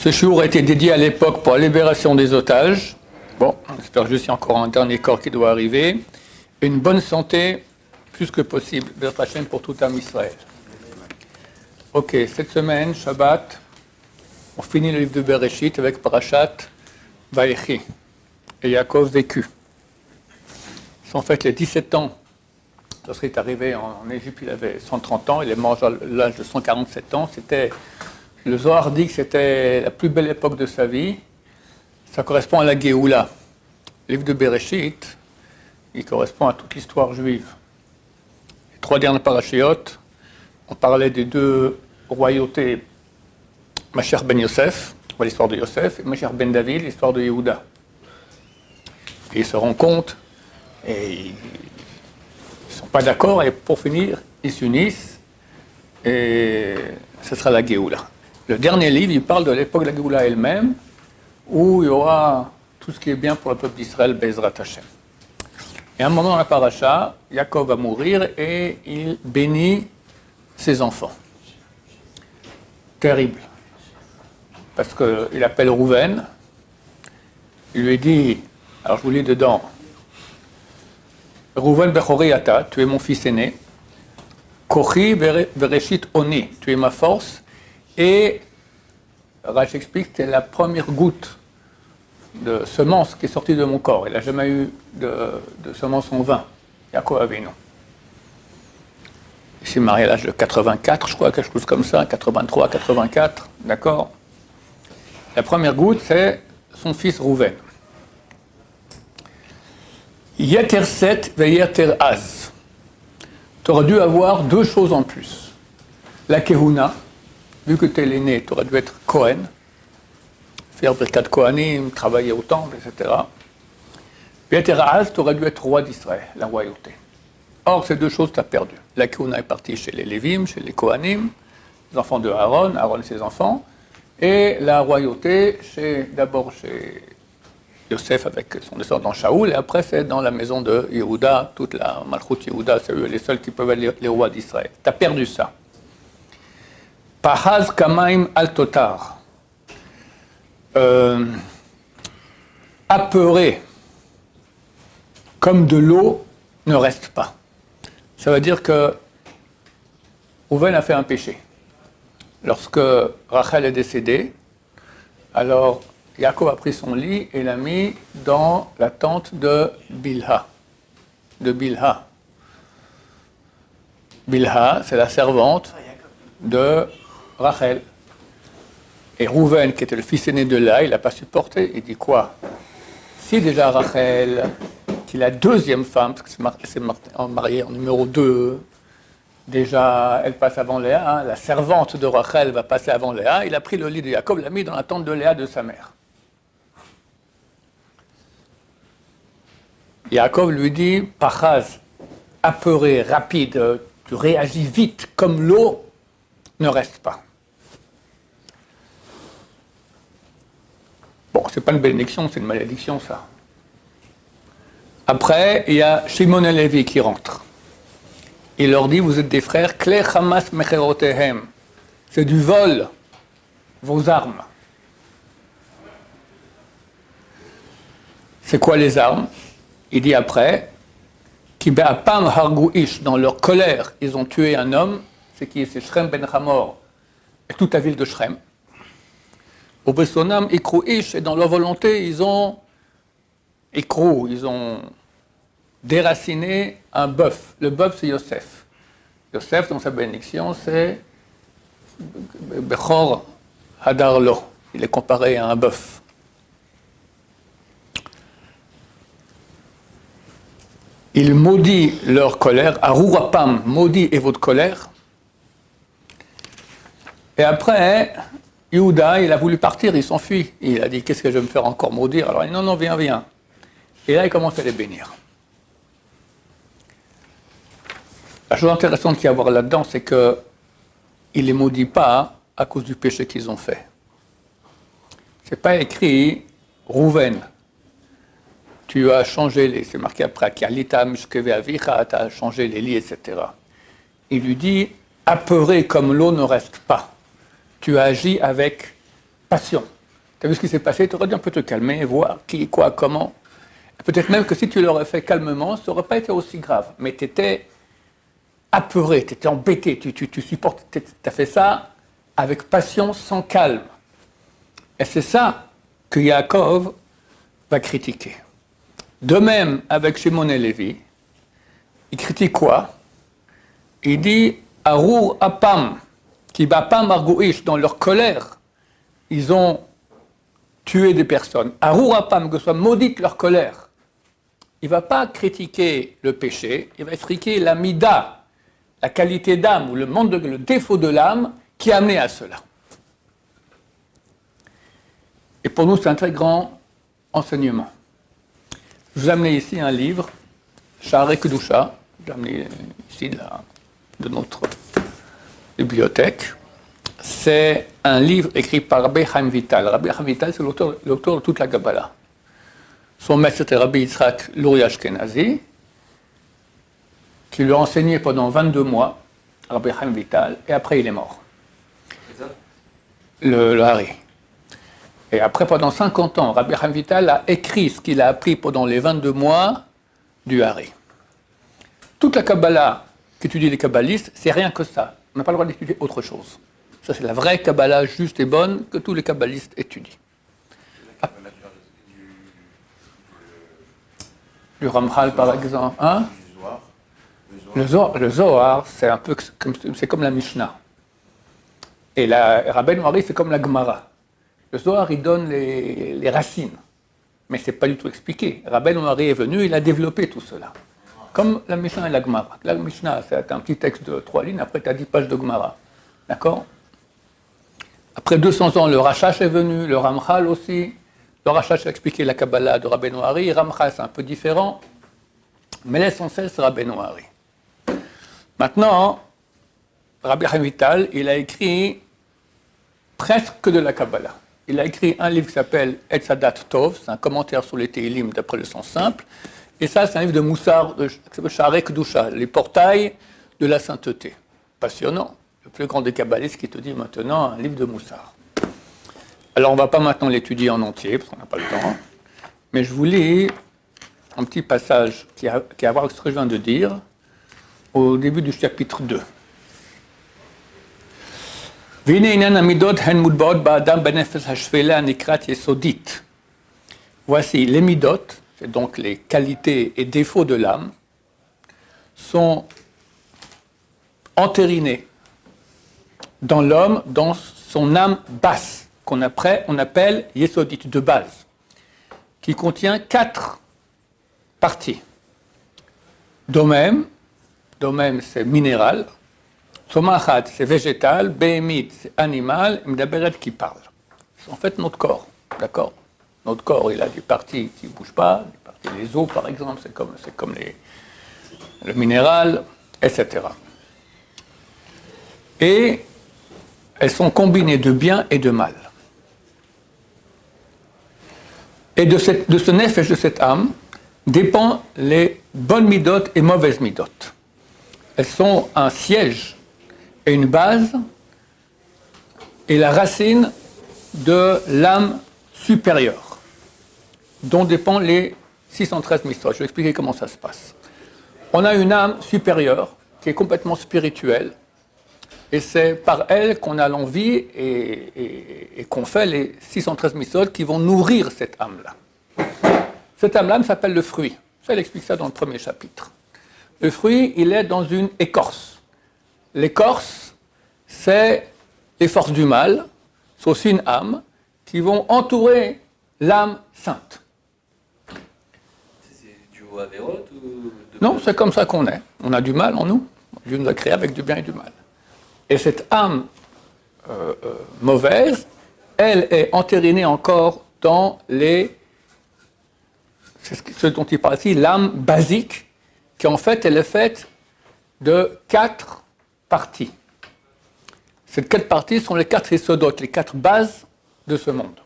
Ce jour a été dédié à l'époque pour la libération des otages. Bon, j'espère juste qu'il y a encore un dernier corps qui doit arriver. Une bonne santé, plus que possible, pour tout âme Israël. Ok, cette semaine, Shabbat, on finit le livre de Bereshit avec Parashat Vayechi. Et Yaakov vécu. En fait, les 17 ans, lorsqu'il est arrivé en Égypte, il avait 130 ans, il est mort à l'âge de 147 ans. Le Zohar dit que c'était la plus belle époque de sa vie. Ça correspond à la Géoula. Le livre de Bereshit, il correspond à toute l'histoire juive. Les 3 dernières parashiot, on parlait des 2 royautés, Mashiach ben Yosef, l'histoire de Yosef, et Mashiach ben David, l'histoire de Yehuda. Et ils se rencontrent, et ils ne sont pas d'accord, et pour finir, ils s'unissent, et ce sera la Géoula. Le dernier livre, il parle de l'époque de la Géoula elle-même, où il y aura tout ce qui est bien pour le peuple d'Israël, Bezrat Hashem. Et à un moment dans la paracha, Yaakov va mourir et il bénit ses enfants. Terrible. Parce qu'il appelle Rouven, il lui dit, alors je vous lis dedans, Rouven Bechori Ata, tu es mon fils aîné, Kochi Bereshit Oni, tu es ma force, et Rach explique que c'est la première goutte de semence qui est sortie de mon corps. Il n'a jamais eu de semence en vain. Yaakov Avinu. Il s'est marié à l'âge de 84, je crois, quelque chose comme ça, 83, 84, d'accord. La première goutte, c'est son fils Rouven. Yeter set ve yeter az. Tu aurais dû avoir 2 choses en plus. La kehuna, vu que tu es l'aîné, tu aurais dû être Cohen, faire Birkat Kohanim, travailler au temple, etc. Yeter az, tu aurais dû être roi d'Israël, la royauté. Or, ces 2 choses, tu as perdu. La kehuna est partie chez les Lévim, chez les Kohanim, les enfants de Aaron, Aaron et ses enfants, et la royauté, d'abord chez Yosef avec son descendant Shaoul, et après c'est dans la maison de Yehuda, toute la Malchut Yehuda, c'est eux les seuls qui peuvent être les rois d'Israël. Tu as perdu ça. Pahaz kamaim al totar. Apeuré comme de l'eau ne reste pas. Ça veut dire que Rouven a fait un péché. Lorsque Rachel est décédée, alors Yaakov a pris son lit et l'a mis dans la tente de Bilha. Bilha, c'est la servante de Rachel. Et Rouven, qui était le fils aîné de Léa, il n'a pas supporté. Il dit quoi? Si déjà Rachel, qui est la 2e femme, parce qu'elle s'est mariée en numéro 2, déjà elle passe avant Léa, hein, la servante de Rachel va passer avant Léa, il a pris le lit de Yaakov, l'a mis dans la tente de Léa de sa mère. Yaakov lui dit, Pachaz, apeuré, rapide, tu réagis vite, comme l'eau ne reste pas. Bon, c'est pas une bénédiction, c'est une malédiction, ça. Après, il y a Shimon et Lévi qui rentrent. Il leur dit, vous êtes des frères, Kle Hamas Mecherotehem. C'est du vol, vos armes. C'est quoi les armes? Il dit après, Ki be'apam hargu ish, dans leur colère, ils ont tué un homme, c'est qui? C'est Shrem ben Hamor, et toute la ville de Shrem. Au Besonam, Ikrou ish, et dans leur volonté, ils ont déraciné un bœuf. Le bœuf, c'est Yosef. Yosef, dans sa bénédiction, c'est Bechor Hadarlo. Il est comparé à un bœuf. Il maudit leur colère. Arurapam, maudit est votre colère. Et après, Yehuda, il a voulu partir, il s'enfuit. Il a dit, qu'est-ce que je vais me faire encore maudire? Alors il dit, non, viens. Et là, il commence à les bénir. La chose intéressante qu'il y a à voir là-dedans, c'est qu'il ne les maudit pas à cause du péché qu'ils ont fait. Ce n'est pas écrit Rouven, tu as changé c'est marqué après, tu as changé les lits, etc. Il lui dit, apeuré comme l'eau ne reste pas. Tu as agi avec passion. Tu as vu ce qui s'est passé, tu aurais dû un peu te calmer, voir qui, quoi, comment. Peut-être même que si tu l'aurais fait calmement, ça n'aurait pas été aussi grave. Mais tu étais apeuré, tu étais embêté, tu supportes, tu as fait ça avec patience, sans calme. Et c'est ça que Yaakov va critiquer. De même, avec Shimon et Lévi, il critique quoi? Il dit « Arur apam » qui bapam argouish, dans leur colère, ils ont tué des personnes. Arur apam, que soit maudite leur colère. Il ne va pas critiquer le péché, il va critiquer la mida, la qualité d'âme, ou le défaut de l'âme qui a amené à cela. Et pour nous, c'est un très grand enseignement. Je vous ai amené ici un livre, Sha'arei Kedusha, j'ai amené ici de notre bibliothèque. C'est un livre écrit par Rabbi Chaim Vital. Rabbi Chaim Vital, c'est l'auteur de toute la Kabbalah. Son maître, c'était Rabbi Yitzhak Luria Ashkenazi, qui lui a enseigné pendant 22 mois, Rabbi Chaim Vital, et après il est mort. C'est ça? Le Hari. Et après, pendant 50 ans, Rabbi Chaim Vital a écrit ce qu'il a appris pendant les 22 mois du Hari. Toute la Kabbalah qu'étudient les kabbalistes, c'est rien que ça. On n'a pas le droit d'étudier autre chose. Ça, c'est la vraie Kabbalah juste et bonne que tous les kabbalistes étudient. Du Ramchal, par exemple. Hein? Le Zohar, c'est comme la Mishnah. Et la Rabbeinu Hari, c'est comme la Gemara. Le Zohar, il donne les racines. Mais ce n'est pas du tout expliqué. Rabbeinu Hari est venu, il a développé tout cela. Comme la Mishnah et la Gemara. La Mishnah, c'est un petit texte de 3 lignes, après tu as 10 pages de Gemara. D'accord? Après 200 ans, le Rashash est venu, le Ramchal aussi. Le Rashash a expliqué la Kabbalah de Rabbeinu Hari. Ramchal, c'est un peu différent. Mais l'essentiel, c'est Rabbeinu Hari. Maintenant, Rabbi Chaim Vital, il a écrit presque que de la Kabbalah. Il a écrit un livre qui s'appelle Etz Hadat Tov, c'est un commentaire sur les Tehillim d'après le sens simple. Et ça, c'est un livre de Moussar, de Sha'arei Kedusha, les portails de la sainteté. Passionnant. Le plus grand des kabbalistes qui te dit maintenant un livre de Moussar. Alors, on ne va pas maintenant l'étudier en entier, parce qu'on n'a pas le temps. Mais je vous lis un petit passage qui a à voir avec ce que je viens de dire, au début du chapitre 2. Voici les midot, c'est donc les qualités et défauts de l'âme, sont entérinés dans l'homme, dans son âme basse, qu'on appelle yesodit, de base, qui contient 4 parties. Domem, c'est minéral, Somachat, c'est végétal, Behemit, c'est animal, Mdaberet qui parle. C'est en fait notre corps, d'accord? Notre corps, il a des parties qui ne bougent pas, des parties, les os par exemple, c'est comme le minéral, etc. Et elles sont combinées de bien et de mal. Et de ce nefesh, de cette âme, dépendent les bonnes midotes et mauvaises midotes. Elles sont un siège et une base et la racine de l'âme supérieure, dont dépendent les 613 mitzvot. Je vais expliquer comment ça se passe. On a une âme supérieure qui est complètement spirituelle, et c'est par elle qu'on a l'envie et qu'on fait les 613 mitzvot qui vont nourrir cette âme-là. Cette âme-là s'appelle le fruit. Ça, elle explique ça dans le premier chapitre. Le fruit, il est dans une écorce. L'écorce, c'est les forces du mal, c'est aussi une âme, qui vont entourer l'âme sainte. C'est du Averot ou... Non, c'est comme ça qu'on est. On a du mal en nous. Dieu nous a créés avec du bien et du mal. Et cette âme mauvaise, elle est entérinée encore dans ce dont il parle ici, l'âme basique, qui en fait, elle est faite de 4 parties. Ces 4 parties sont les 4 esodotes, les 4 bases de ce monde.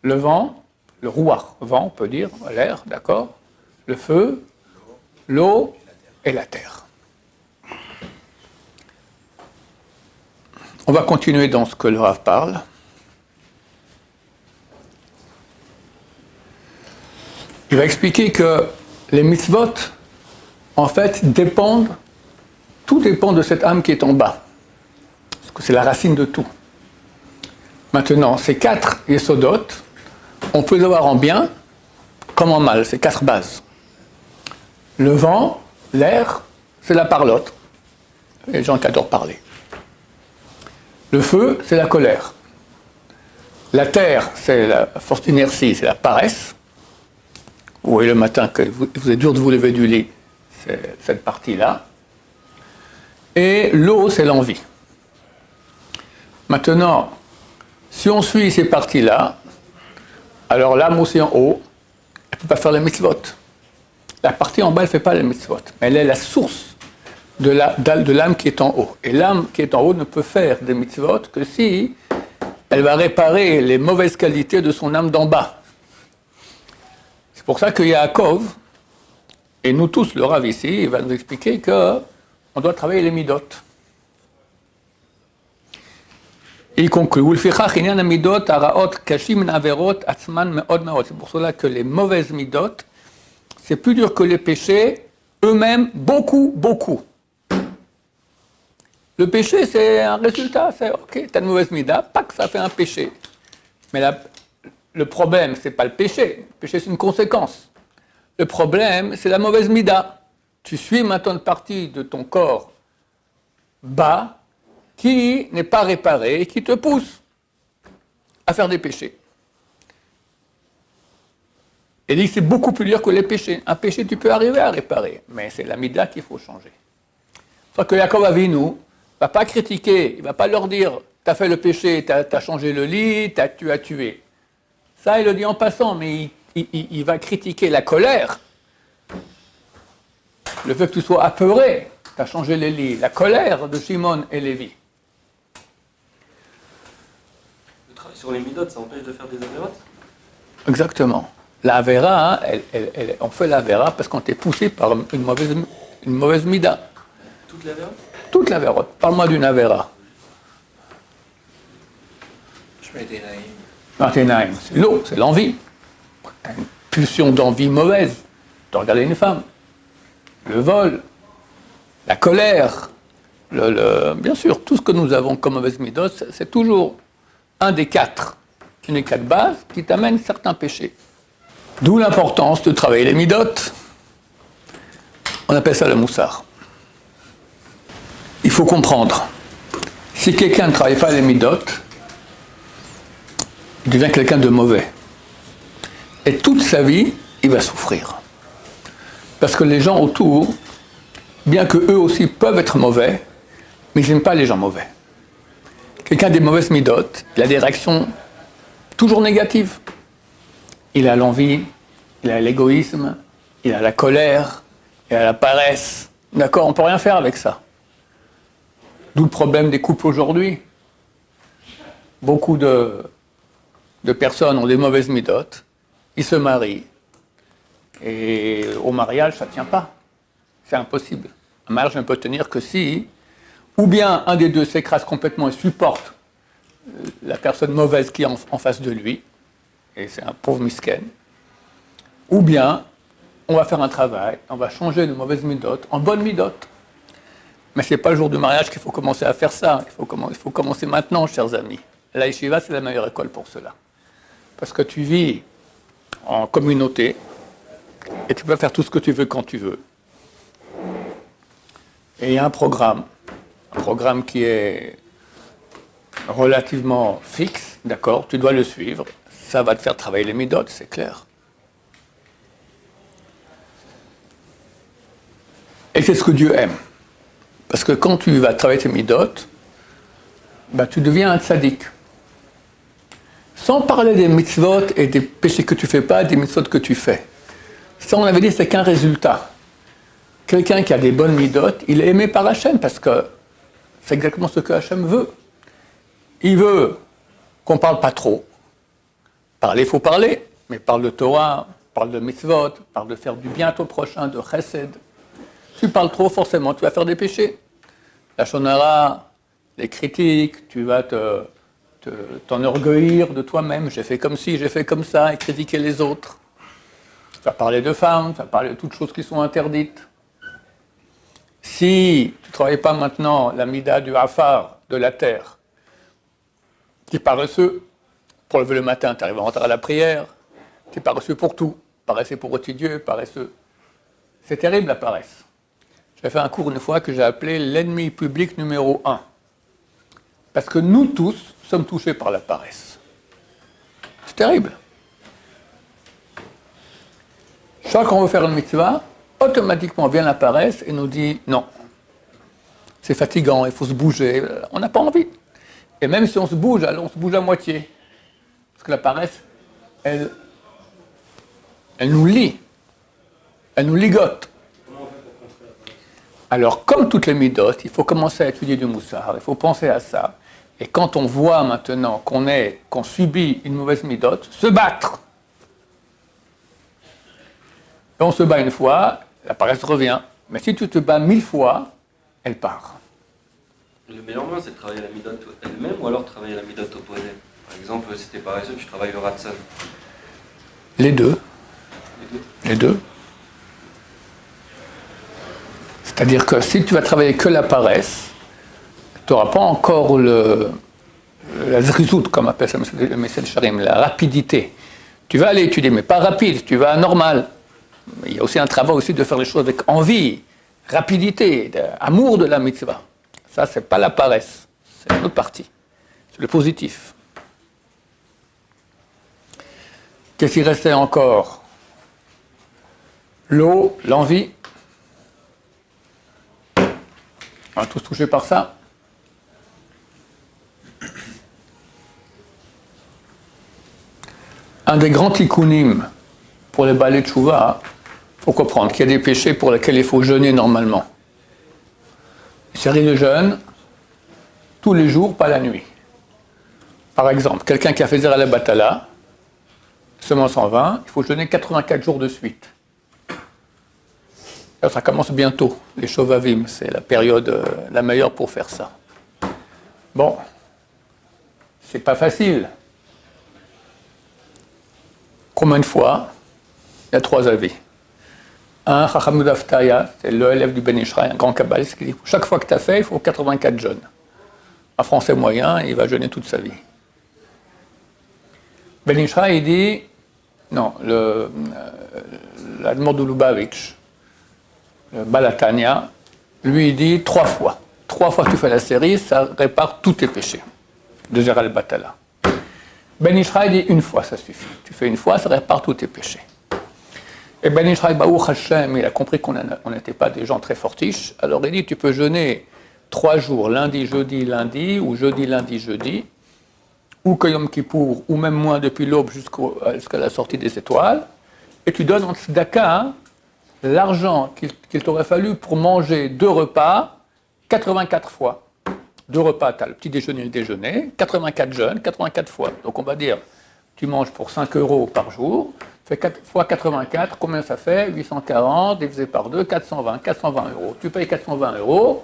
Le vent, le rouar, vent, on peut dire, l'air, d'accord, le feu, l'eau et la terre. On va continuer dans ce que le Rav parle. il va expliquer que les mitzvot, en fait, tout dépend de cette âme qui est en bas. Parce que c'est la racine de tout. Maintenant, ces 4 yesodot, on peut les avoir en bien comme en mal, c'est 4 bases. Le vent, l'air, c'est la parlotte. Les gens qui adorent parler. Le feu, c'est la colère. La terre, c'est la force d'inertie, c'est la paresse. Vous voyez le matin que vous êtes dur de vous lever du lit, c'est cette partie-là. Et l'eau, c'est l'envie. Maintenant, si on suit ces parties-là, alors l'âme aussi en haut, elle ne peut pas faire les mitzvot. La partie en bas, elle ne fait pas les mitzvot, mais elle est la source de l'âme qui est en haut. Et l'âme qui est en haut ne peut faire des mitzvot que si elle va réparer les mauvaises qualités de son âme d'en bas. C'est pour ça que Yaakov, et nous tous, le Rav ici, il va nous expliquer qu'on doit travailler les midot. Il conclut, c'est pour cela que les mauvaises midot, c'est plus dur que les péchés eux-mêmes, beaucoup, beaucoup. Le péché, c'est un résultat, c'est ok, t'as une mauvaise mida, pas que ça fait un péché. Mais le problème, c'est pas le péché. Le péché, c'est une conséquence. Le problème, c'est la mauvaise mida. Tu suis maintenant une partie de ton corps bas qui n'est pas réparée et qui te pousse à faire des péchés. Et dit que c'est beaucoup plus dur que les péchés. Un péché, tu peux arriver à réparer, mais c'est la mida qu'il faut changer. C'est pour ça que Yaakov Avinu ne va pas critiquer, il ne va pas leur dire « t'as fait le péché, t'as changé le lit, tu as tué ». Ça, il le dit en passant, mais il va critiquer la colère, le fait que tu sois apeuré, tu as changé les lits, la colère de Shimon et Lévi. Le travail sur les midotes, ça empêche de faire des avérotes? Exactement. La Avera, on fait la Avera parce qu'on t'est poussé par une mauvaise mida. Toute l'avérote? Toute l'Avérote. Parle-moi d'une Avera. Je mets des naïms. Martinaim, c'est l'eau, c'est l'envie. Tu as une pulsion d'envie mauvaise de regarder une femme. Le vol, la colère, bien sûr, tout ce que nous avons comme mauvaise midot, c'est toujours une des 4 bases qui t'amène certains péchés. D'où l'importance de travailler les midot. On appelle ça le moussard. Il faut comprendre, si quelqu'un ne travaille pas les midot, il devient quelqu'un de mauvais. Et toute sa vie, il va souffrir. Parce que les gens autour, bien qu'eux aussi peuvent être mauvais, mais ils n'aiment pas les gens mauvais. Quelqu'un des mauvaises midot, il a des réactions toujours négatives. Il a l'envie, il a l'égoïsme, il a la colère, il a la paresse. D'accord, on ne peut rien faire avec ça. D'où le problème des couples aujourd'hui. Beaucoup de personnes ont des mauvaises midotes, ils se marient, et au mariage, ça ne tient pas. C'est impossible. Un mariage ne peut tenir que si, ou bien un des deux s'écrase complètement et supporte la personne mauvaise qui est en face de lui, et c'est un pauvre misken, ou bien on va faire un travail, on va changer de mauvaise midote en bonne midote. Mais ce n'est pas le jour du mariage qu'il faut commencer à faire ça. Il faut commencer maintenant, chers amis. La yeshiva, c'est la meilleure école pour cela. Parce que tu vis en communauté et tu peux faire tout ce que tu veux quand tu veux. Et il y a un programme qui est relativement fixe, d'accord, tu dois le suivre. Ça va te faire travailler les midotes, c'est clair. Et c'est ce que Dieu aime. Parce que quand tu vas travailler tes midotes, tu deviens un tzaddik. Sans parler des mitzvot et des péchés que tu ne fais pas, des mitzvot que tu fais. Ça, on avait dit, c'est qu'un résultat. Quelqu'un qui a des bonnes midotes, il est aimé par Hachem parce que c'est exactement ce que Hachem veut. Il veut qu'on ne parle pas trop. Parler, il faut parler, mais parle de Torah, parle de mitzvot, parle de faire du bien à ton prochain, de chesed. Tu parles trop, forcément, tu vas faire des péchés. La shonara, les critiques, tu vas t'enorgueillir de toi-même. J'ai fait comme ci, j'ai fait comme ça, et critiquer les autres. Ça parlait de femmes, ça parlait de toutes choses qui sont interdites. Si tu ne travailles pas maintenant la mida du hafar, de la terre, tu es paresseux, pour lever le matin, tu arrives à rentrer à la prière, tu es paresseux pour tout, paresseux pour rôtir Dieu, paresseux. C'est terrible la paresse. J'ai fait un cours une fois que j'ai appelé l'ennemi public numéro 1. Parce que nous tous sommes touchés par la paresse. C'est terrible. Chaque fois qu'on veut faire une mitzvah, automatiquement vient la paresse et nous dit non. C'est fatigant, il faut se bouger. On n'a pas envie. Et même si on se bouge, alors on se bouge à moitié. Parce que la paresse, elle nous lie. Elle nous ligote. Alors, comme toutes les midotes, il faut commencer à étudier du moussard, il faut penser à ça. Et quand on voit maintenant qu'on subit une mauvaise midote, se battre. Et on se bat une fois, la paresse revient. Mais si tu te bats 1000 fois, elle part. Le meilleur moyen, c'est de travailler la midote elle-même ou alors travailler la midote opposée. Par exemple, si tu es paresseux, tu travailles le ratson. Les deux. Les deux. C'est-à-dire que si tu vas travailler que la paresse, tu n'auras pas encore la zrizout, comme appelle ça le Messel Sharim, la rapidité. Tu vas aller étudier, mais pas rapide, tu vas normal. Mais il y a aussi un travail aussi de faire les choses avec envie, rapidité, amour de la mitzvah. Ça, c'est pas la paresse, c'est une autre partie. C'est le positif. Qu'est-ce qui restait encore? L'eau, l'envie. On va tous toucher par ça. Un des grands tikkunim pour les balais de tchouva, il faut comprendre qu'il y a des péchés pour lesquels il faut jeûner normalement. Il s'agit de jeûne tous les jours, pas la nuit. Par exemple, quelqu'un qui a fait zéra la batala, semence en vin, il faut jeûner 84 jours de suite. Alors, ça commence bientôt, les Shovavim, c'est la période la meilleure pour faire ça. Bon, c'est pas facile. Combien de fois? Il y a 3 avis. Un, Chachamud Aftaya, c'est l'élève du Ben Ishraï, un grand kabbaliste, qui dit chaque fois que tu as fait, il faut 84 jeûnes. Un Français moyen, il va jeûner toute sa vie. Ben Ishraï, il dit, non, l'Admor de Lubavitch, le Balatania, lui, il dit 3 fois. 3 fois que tu fais la série, ça répare tous tes péchés. De Zera al-Batala. Ben Ishraï dit 1 fois, ça suffit. Tu fais 1 fois, ça répare tous tes péchés. Et Ben Ishraï, Baruch Hashem, il a compris qu'on n'était pas des gens très fortiches. Alors il dit, tu peux jeûner 3 jours, lundi, jeudi, lundi, ou jeudi, lundi, jeudi, ou que Yom Kippour, ou même moins depuis l'aube jusqu'à la sortie des étoiles, et tu donnes en tzedaka l'argent qu'il t'aurait fallu pour manger 2 repas 84 fois. 2 repas, tu as le petit déjeuner et le déjeuner, 84 jeûnes, 84 fois. Donc on va dire, tu manges pour 5 € par jour, fais 4 fois 84, combien ça fait? 840 divisé par 2, 420 €. Tu payes 420 €,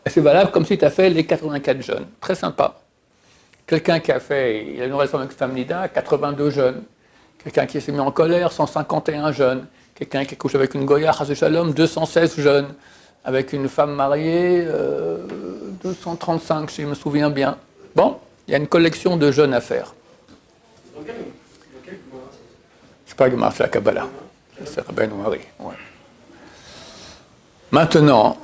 et c'est valable comme si tu as fait les 84 jeûnes. Très sympa. Quelqu'un qui a fait, il a une relation avec Samnida, 82 jeûnes. Quelqu'un qui s'est mis en colère, 151 jeûnes. Quelqu'un qui couche avec une Goya, Chas Shalom, 216 jeûnes. Avec une femme mariée, 235, si je me souviens bien. Bon, il y a une collection de jeûnes à faire. C'est pas Gemara, c'est la Kabbalah. C'est Rabbi Nouari. Ouais. Maintenant,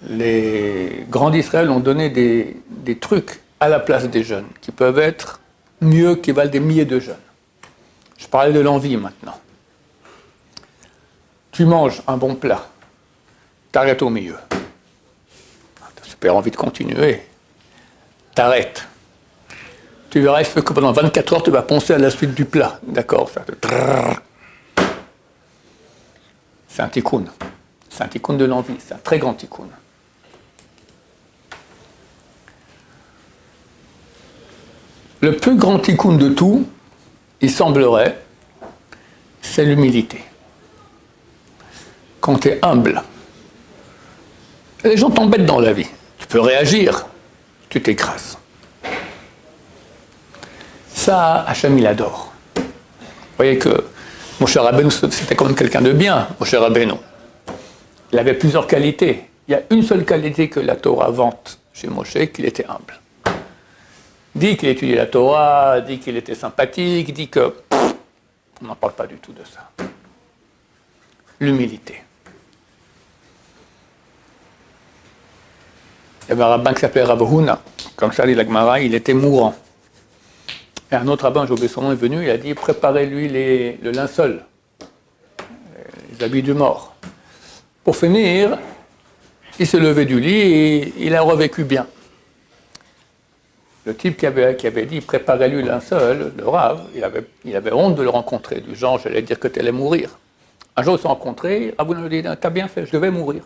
les grands d'Israël ont donné des trucs à la place des jeûnes, qui peuvent être mieux, qui valent des milliers de jeûnes. Je parlais de l'envie maintenant. Tu manges un bon plat, t'arrêtes au milieu. T'as super envie de continuer. T'arrêtes. Tu verras, il faut que pendant 24 heures, tu vas penser à la suite du plat. D'accord? C'est un tikkun. C'est un tikkun de l'envie. C'est un très grand tikkun. Le plus grand tikkun de tout, il semblerait, c'est l'humilité. Quand tu es humble, les gens t'embêtent dans la vie. Tu peux réagir, tu t'écrases. Ça, Hachem, il adore. Vous voyez que Moshe Rabbeinu, c'était quand même quelqu'un de bien, Moshe Rabbeinu. Il avait plusieurs qualités. Il y a une seule qualité que la Torah vante chez Moshe, qu'il était humble. Dit qu'il étudiait la Torah, dit qu'il était sympathique, dit que... on n'en parle pas du tout de ça. L'humilité. Il y avait un rabbin qui s'appelait Rav Huna, comme ça dit la Gemara, il était mourant. Et un autre rabbin, j'ai oublié son nom, est venu, il a dit préparez-lui le linceul, les habits du mort. Pour finir, il s'est levé du lit et il a revécu bien. Le type qui avait dit préparez-lui le linceul, le Rav, il avait honte de le rencontrer, du genre j'allais dire que tu allais mourir. Un jour ils se sont rencontrés, Rav Huna lui a dit t'as bien fait, je devais mourir.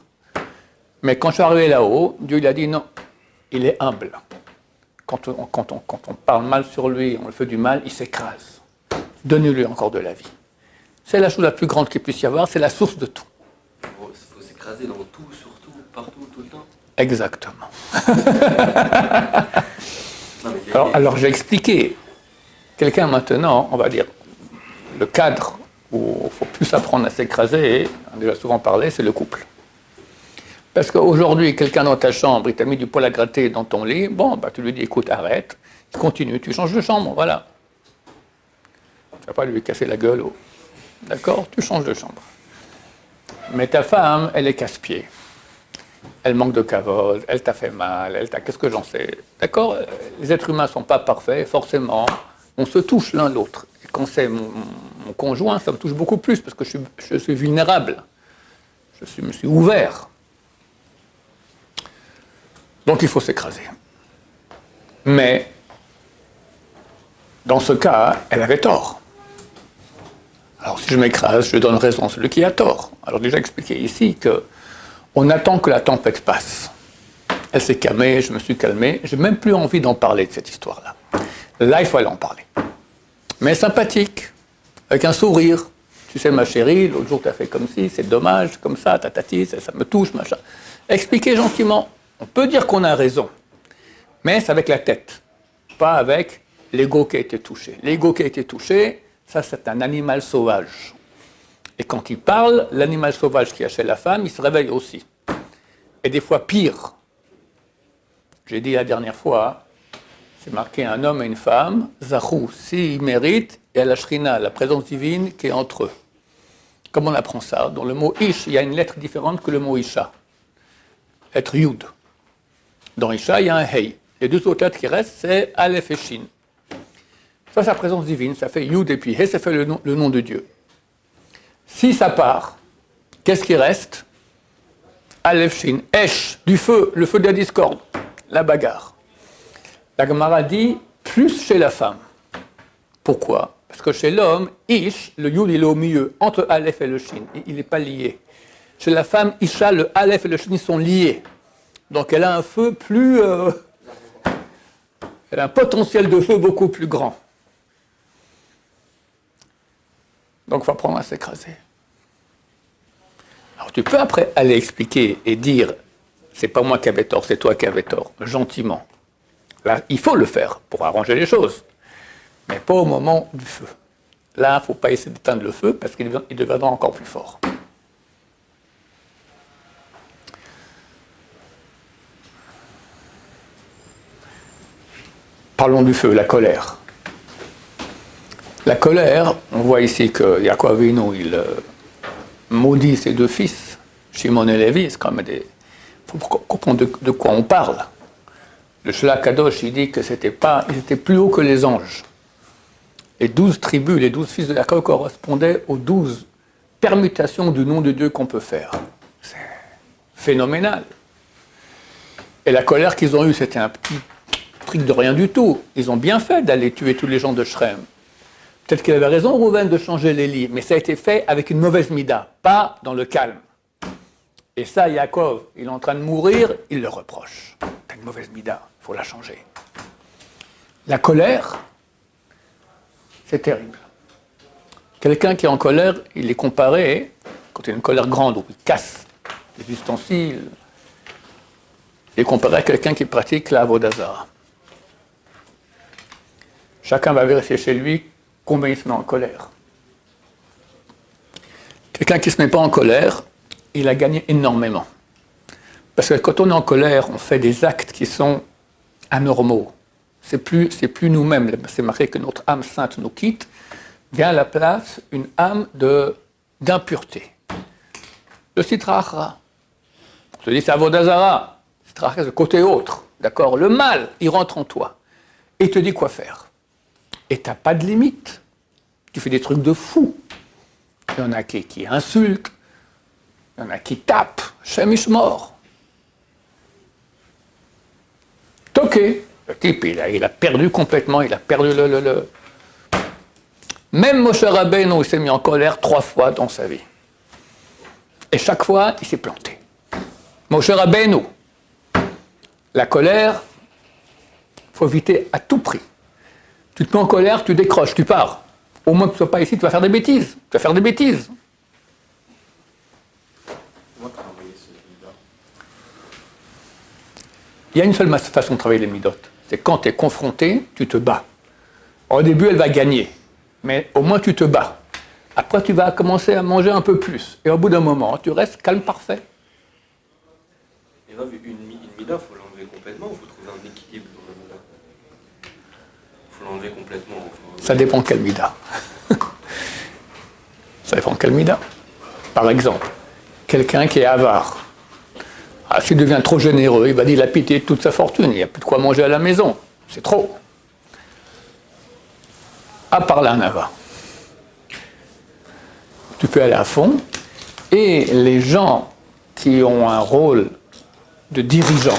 Mais quand je suis arrivé là-haut, Dieu il a dit non, il est humble. Quand on parle mal sur lui, on le fait du mal, il s'écrase. Donnez-lui encore de la vie. C'est la chose la plus grande qu'il puisse y avoir, c'est la source de tout. Il faut s'écraser dans tout, surtout, partout, tout le temps. Exactement. Non, alors j'ai expliqué. Quelqu'un maintenant, on va dire, le cadre où il faut plus apprendre à s'écraser, on a déjà souvent parlé, c'est le couple. Parce qu'aujourd'hui, quelqu'un dans ta chambre, il t'a mis du poil à gratter dans ton lit, bon, bah, tu lui dis, écoute, arrête, continue, tu changes de chambre, voilà. Tu ne vas pas lui casser la gueule, d'accord, tu changes de chambre. Mais ta femme, elle est casse-pied. Elle manque de kavod, elle t'a fait mal, qu'est-ce que j'en sais, d'accord. Les êtres humains ne sont pas parfaits, forcément, on se touche l'un l'autre. Et quand c'est mon conjoint, ça me touche beaucoup plus, parce que je suis vulnérable, me suis ouvert. Donc il faut s'écraser. Mais, dans ce cas, elle avait tort. Alors si je m'écrase, je donne raison à celui qui a tort. Alors déjà expliqué ici qu'on attend que la tempête passe. Elle s'est calmée, je me suis calmé, j'ai même plus envie d'en parler de cette histoire-là. Là, il faut aller en parler. Mais sympathique, avec un sourire. Tu sais, ma chérie, l'autre jour tu as fait comme ci, c'est dommage, comme ça, tatati, ça me touche, machin. Expliquez gentiment. On peut dire qu'on a raison, mais c'est avec la tête, pas avec l'ego qui a été touché. L'ego qui a été touché, ça c'est un animal sauvage. Et quand il parle, l'animal sauvage qui a chez la femme, il se réveille aussi. Et des fois pire. J'ai dit la dernière fois, c'est marqué un homme et une femme, Zachou, s'ils méritent, et à la Shrina, la présence divine qui est entre eux. Comme on apprend ça? Dans le mot Ish, il y a une lettre différente que le mot Isha. Lettre Yud. Dans Isha, il y a un Hey. Les deux autres lettres qui restent, c'est Aleph et Shin. Ça, c'est la présence divine. Ça fait Yud et puis Hey, ça fait le nom de Dieu. Si ça part, qu'est-ce qui reste? Aleph, Shin. Esh, du feu, le feu de la discorde, la bagarre. La Gemara dit plus chez la femme. Pourquoi? Parce que chez l'homme, Ish, le Yud, il est au milieu, entre Aleph et le Shin. Il n'est pas lié. Chez la femme, Isha, le Aleph et le Shin sont liés. Donc elle a un feu plus... elle a un potentiel de feu beaucoup plus grand. Donc il faut apprendre à s'écraser. Alors tu peux après aller expliquer et dire c'est pas moi qui avais tort, c'est toi qui avais tort, gentiment. Là, il faut le faire pour arranger les choses, mais pas au moment du feu. Là, il ne faut pas essayer d'éteindre le feu parce qu'il deviendra encore plus fort. Parlons du feu, la colère. La colère, on voit ici que Yaakov Avinu, il maudit ses deux fils, Shimon et Lévi, c'est quand même des... Il faut comprendre de quoi on parle. Le Shlach Kadosh, il dit que ils étaient plus hauts que les anges. Les 12 tribus, les 12 fils de Yaakov correspondaient aux 12 permutations du nom de Dieu qu'on peut faire. C'est phénoménal. Et la colère qu'ils ont eue, c'était un petit truc de rien du tout. Ils ont bien fait d'aller tuer tous les gens de Shrem. Peut-être qu'il avait raison, Rouven, de changer les lits, mais ça a été fait avec une mauvaise mida, pas dans le calme. Et ça, Yaakov, il est en train de mourir, il le reproche. T'as une mauvaise mida, il faut la changer. La colère, c'est terrible. Quelqu'un qui est en colère, il est comparé, quand il y a une colère grande, où il casse les ustensiles, il est comparé à quelqu'un qui pratique la Avodazara. Chacun va vérifier chez lui combien il se met en colère. Quelqu'un qui ne se met pas en colère, il a gagné énormément. Parce que quand on est en colère, on fait des actes qui sont anormaux. C'est plus nous-mêmes. C'est marqué que notre âme sainte nous quitte. Vient à la place une âme d'impureté. Le sitra achra. On se dit c'est avodazara. Sitra achra, c'est le côté autre. D'accord? Le mal, il rentre en toi. Et il te dit quoi faire. Et tu n'as pas de limite. Tu fais des trucs de fou. Il y en a qui insultent. Il y en a qui tapent. Shemish mort. Toqué. Le type, il a perdu complètement. Il a perdu le... Même Moshe Rabbeinu, il s'est mis en colère 3 fois dans sa vie. Et chaque fois, il s'est planté. Moshe Rabbeinu. La colère, il faut éviter à tout prix. Tu te mets en colère, tu décroches, tu pars. Au moins que tu ne sois pas ici, tu vas faire des bêtises. Tu vas faire des bêtises. Il y a une seule façon de travailler les midotes. C'est quand tu es confronté, tu te bats. Au début, elle va gagner. Mais au moins, tu te bats. Après, tu vas commencer à manger un peu plus. Et au bout d'un moment, tu restes calme, parfait. Et là, une mida, il faut l'enlever complètement ou il faut trouver un équilibre dans la mida? Il faut l'enlever complètement. Ça dépend de quel mida. Ça dépend de quel mida. Par exemple, quelqu'un qui est avare. S'il devient trop généreux, il va dilapider toute sa fortune. Il n'y a plus de quoi manger à la maison. C'est trop. À part là, un avare. Tu peux aller à fond. Et les gens qui ont un rôle de dirigeant,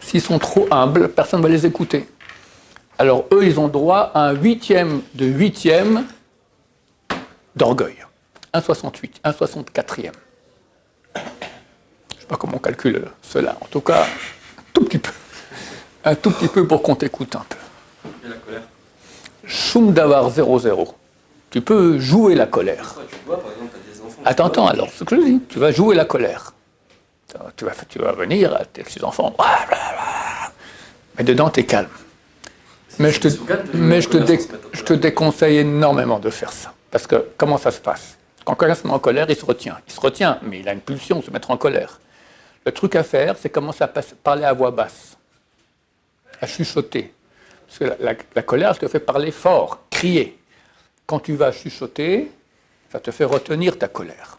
s'ils sont trop humbles, personne ne va les écouter. Alors eux, ils ont droit à un 1/8 de 1/8 d'orgueil. 1,68, 1,64e. Je ne sais pas comment on calcule cela. En tout cas, un tout petit peu. Un tout petit peu pour qu'on t'écoute un peu. Et la colère? Shum davar 0,0. Tu peux jouer la colère. Tu vois, par exemple, tu as des enfants. Attends, alors, ce que je dis, tu vas jouer la colère. Tu vas venir à tes petits-enfants. Mais dedans, tu es calme. Mais je te déconseille énormément de faire ça. Parce que comment ça se passe? Quand quelqu'un se met en colère, il se retient. Il se retient, mais il a une pulsion de se mettre en colère. Le truc à faire, c'est commencer à parler à voix basse, à chuchoter. Parce que la colère, ça te fait parler fort, crier. Quand tu vas chuchoter, ça te fait retenir ta colère.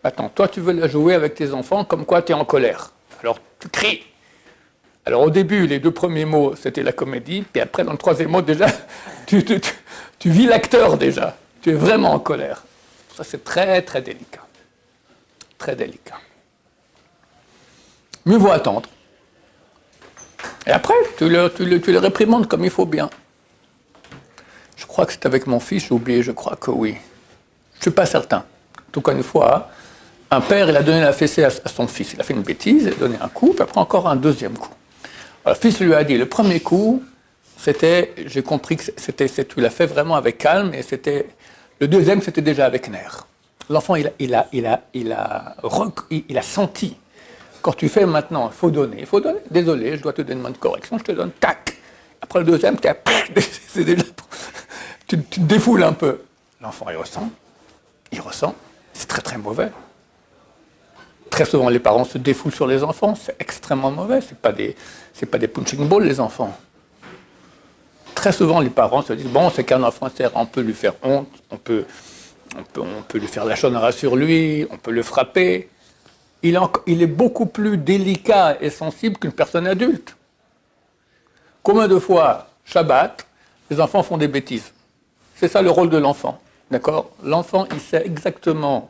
Maintenant, toi, tu veux la jouer avec tes enfants comme quoi tu es en colère. Alors, tu cries. Alors, au début, les 2 premiers mots, c'était la comédie. Puis après, dans le 3e mot, déjà, tu vis l'acteur déjà. Tu es vraiment en colère. Ça, c'est très, très délicat. Très délicat. Mieux vaut attendre. Et après, tu le réprimandes comme il faut bien. Je crois que c'est avec mon fils, j'ai oublié, je crois que oui. Je ne suis pas certain. En tout cas, une fois, un père, il a donné la fessée à son fils. Il a fait une bêtise, il a donné un coup, puis après encore un 2e coup. Alors, le fils lui a dit, le premier coup, c'était, j'ai compris que tu l'as fait vraiment avec calme, et le 2e, c'était déjà avec nerf. L'enfant, il a senti. Quand tu fais maintenant, il faut donner. Désolé, je dois te donner une bonne correction, je te donne, tac. Après le 2e, c'est déjà... Tu te défoules un peu. L'enfant, il ressent. C'est très, très mauvais. Très souvent, les parents se défoulent sur les enfants. C'est extrêmement mauvais. C'est pas des punching balls, les enfants. Très souvent, les parents se disent, bon, c'est qu'un enfant, on peut lui faire honte, on peut lui faire la chonnara sur lui, on peut le frapper. Il est beaucoup plus délicat et sensible qu'une personne adulte. Combien de fois, Shabbat, les enfants font des bêtises? C'est ça le rôle de l'enfant. D'accord? L'enfant, il sait exactement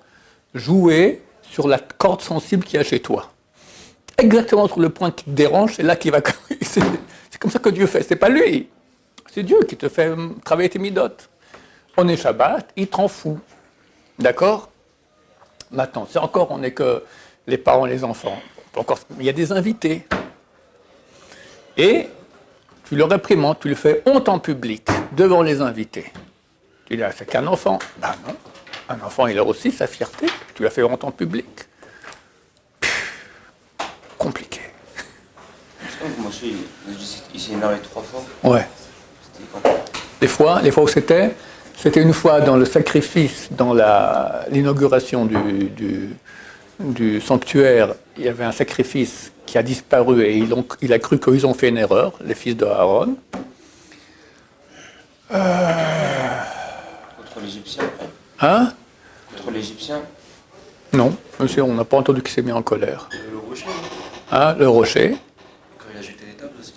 jouer sur la corde sensible qu'il y a chez toi. Exactement sur le point qui te dérange, c'est là qu'il va... C'est comme ça que Dieu fait. C'est pas lui. C'est Dieu qui te fait travailler tes midotes. On est Shabbat, il te rend fou. D'accord? Maintenant, c'est encore, on n'est que les parents et les enfants. Il y a des invités. Et tu le réprimandes, tu le fais honte en public, devant les invités. Tu dis, c'est qu'un enfant. Ben non. Un enfant, il a aussi sa fierté. Tu l'as fait honte en public. Compliqué. Moi, il s'est énervé 3 fois. Ouais. C'était quand? Les fois où c'était C'était une fois dans le sacrifice, dans l'inauguration du sanctuaire, il y avait un sacrifice qui a disparu et il a cru qu'ils ont fait une erreur, les fils de Aaron. Contre l'Égyptien, après. Hein? Contre l'Égyptien. Non, monsieur, on n'a pas entendu qu'il s'est mis en colère. Le rocher, Hein, le rocher. quand il a jeté les tables aussi.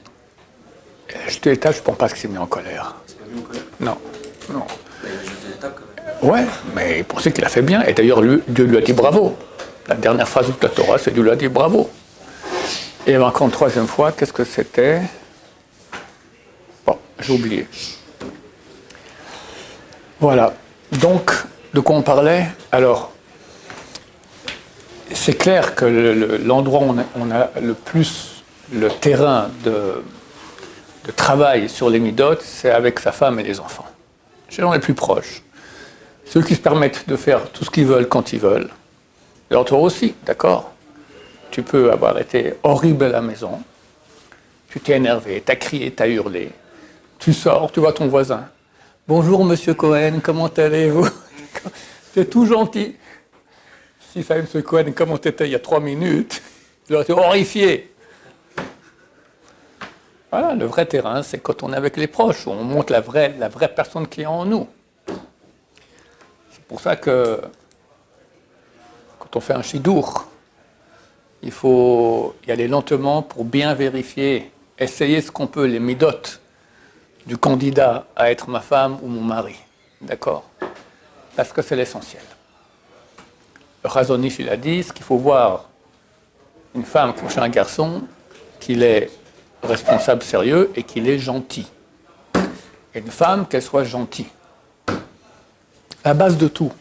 Il a jeté les tables, je ne pense pas qu'il s'est mis en colère. C'est pas mis en colère. Non, non. Bah, il a jeté les tables quand même. Ouais, mais il pensait qu'il a fait bien. Et d'ailleurs, Dieu lui a dit bravo. La dernière phrase de la Torah, c'est Dieu lui a dit bravo. Et encore une troisième fois, qu'est-ce que c'était? Bon, j'ai oublié. Voilà. Donc, de quoi on parlait? Alors, c'est clair que l'endroit où on a le plus le terrain de travail sur les midotes, c'est avec sa femme et les enfants. C'est les gens les plus proches. Ceux qui se permettent de faire tout ce qu'ils veulent quand ils veulent. Alors toi aussi, d'accord? Tu peux avoir été horrible à la maison, tu t'es énervé, t'as crié, t'as hurlé, tu sors, tu vois ton voisin. Bonjour monsieur Cohen, comment allez-vous? T'es tout gentil. Si ça monsieur Cohen, comment t'étais il y a 3 minutes, il aurait été horrifié. Voilà, le vrai terrain, c'est quand on est avec les proches, où on montre la vraie personne qui est en nous. C'est pour ça que quand on fait un chidour, il faut y aller lentement pour bien vérifier, essayer ce qu'on peut, les midotes du candidat à être ma femme ou mon mari. D'accord? Parce que c'est l'essentiel. Le Chazon Ish, il a dit, ce qu'il faut voir une femme comme chez un garçon, qu'il est responsable, sérieux et qu'il est gentil. Et une femme, qu'elle soit gentille. La base de tout.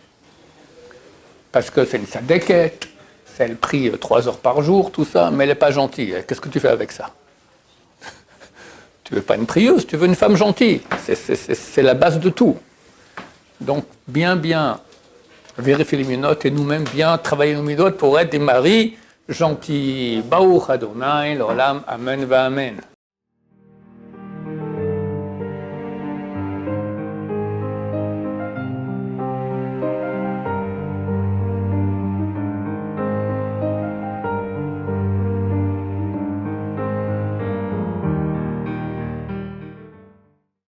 Parce que c'est une sadéquette, c'est elle prie 3 heures par jour, tout ça, mais elle n'est pas gentille. Qu'est-ce que tu fais avec ça? Tu veux pas une prieuse, tu veux une femme gentille. C'est la base de tout. Donc, bien vérifier les minotes et nous-mêmes bien travailler nos minotes pour être des maris gentils. Baruch Adonai, l'olam, amen va amen.